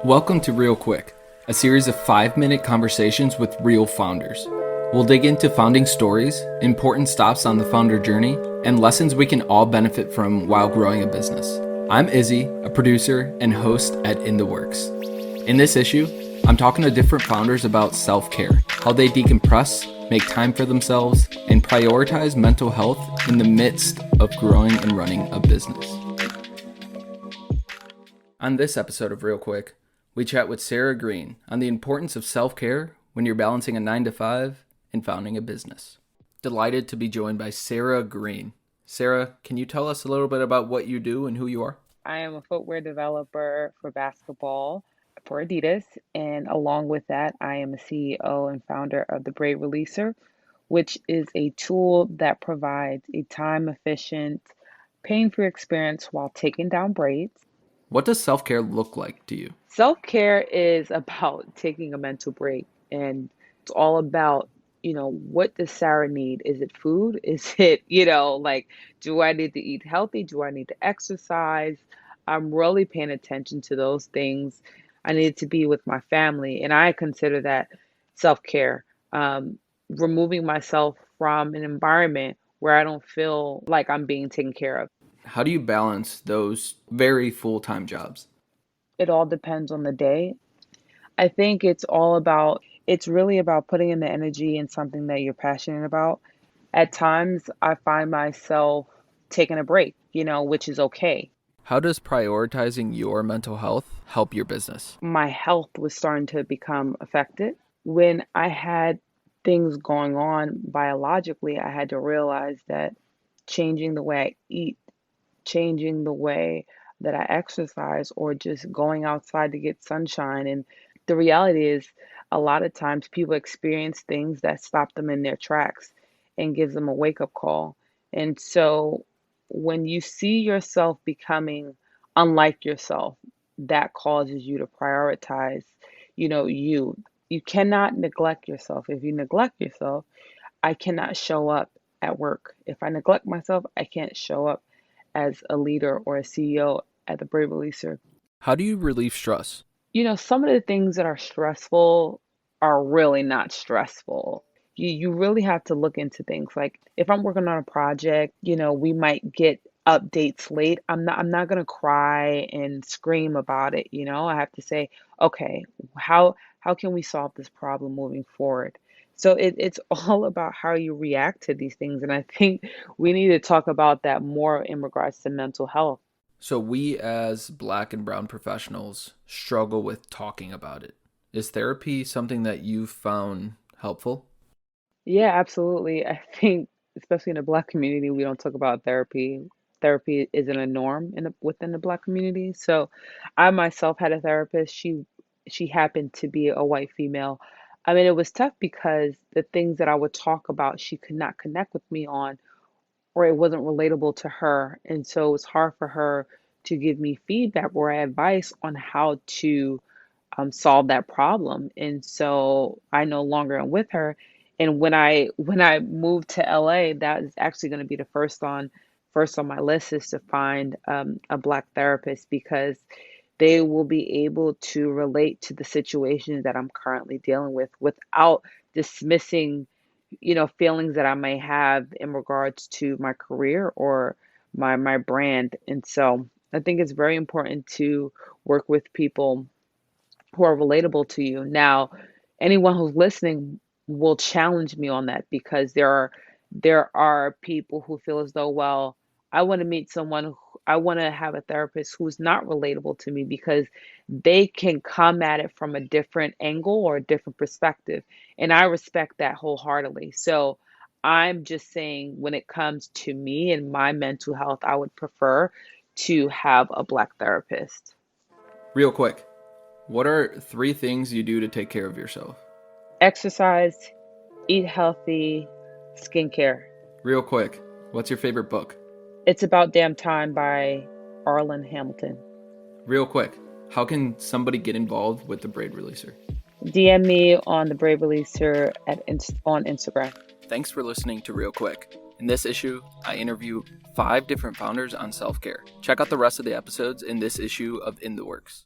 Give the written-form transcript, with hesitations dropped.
Welcome to Real Quick, a series of 5-minute conversations with real founders. We'll dig into founding stories, important stops on the founder journey, and lessons we can all benefit from while growing a business. I'm Izzy, a producer and host at In the Works. In this issue, I'm talking to different founders about self-care, how they decompress, make time for themselves, and prioritize mental health in the midst of growing and running a business. On this episode of Real Quick, we chat with Saraa Green on the importance of self-care when you're balancing a 9-to-5 and founding a business. Delighted to be joined by Saraa Green. Saraa, can you tell us a little bit about what you do and who you are? I am a footwear developer for basketball for Adidas, and along with that, I am a CEO and founder of the Braid Releaser, which is a tool that provides a time-efficient, pain-free experience while taking down braids. What does self-care look like to you? Self-care is about taking a mental break, and it's all about, what does Sarah need? Is it food? Is it, do I need to eat healthy? Do I need to exercise? I'm really paying attention to those things. I need to be with my family, and I consider that self-care. Removing myself from an environment where I don't feel like I'm being taken care of. How do you balance those very full-time jobs? It all depends on the day. I think it's really about putting in the energy in something that you're passionate about. At times, I find myself taking a break, which is okay. How does prioritizing your mental health help your business? My health was starting to become affected. When I had things going on biologically, I had to realize that changing the way I eat, changing the way that I exercise, or just going outside to get sunshine. And the reality is, a lot of times people experience things that stop them in their tracks and gives them a wake up call. And so when you see yourself becoming unlike yourself, that causes you to prioritize, you cannot neglect yourself. If you neglect yourself, I cannot show up at work. If I neglect myself, I can't show up as a leader or a CEO at the Brave Releaser. How do you relieve stress? Some of the things that are stressful are really not stressful. You really have to look into things. Like if I'm working on a project, we might get updates late. I'm not gonna cry and scream about it, I have to say, okay, how can we solve this problem moving forward? So it's all about how you react to these things. And I think we need to talk about that more in regards to mental health. So we as Black and brown professionals struggle with talking about it. Is therapy something that you've found helpful? Yeah, absolutely. I think, especially in the Black community, we don't talk about therapy. Therapy isn't a norm within the Black community. So, I myself had a therapist. She happened to be a white female. I mean, it was tough because the things that I would talk about, she could not connect with me on, or it wasn't relatable to her. And so it was hard for her to give me feedback or advice on how to solve that problem. And so I no longer am with her. And when I moved to LA, that is actually going to be the first on my list is to find a Black therapist because they will be able to relate to the situations that I'm currently dealing with without dismissing, feelings that I may have in regards to my career or my brand. And so I think it's very important to work with people who are relatable to you. Now, anyone who's listening will challenge me on that because there are people who feel as though, well, I want to meet someone I want to have a therapist who's not relatable to me because they can come at it from a different angle or a different perspective. And I respect that wholeheartedly. So I'm just saying when it comes to me and my mental health, I would prefer to have a Black therapist. Real quick, what are 3 things you do to take care of yourself? Exercise, eat healthy, skincare. Real quick, what's your favorite book? It's About Damn Time by Arlen Hamilton. Real quick, how can somebody get involved with the Braid Releaser? DM me on the Brave Releaser on Instagram. Thanks for listening to Real Quick. In this issue, I interview 5 different founders on self-care. Check out the rest of the episodes in this issue of In the Works.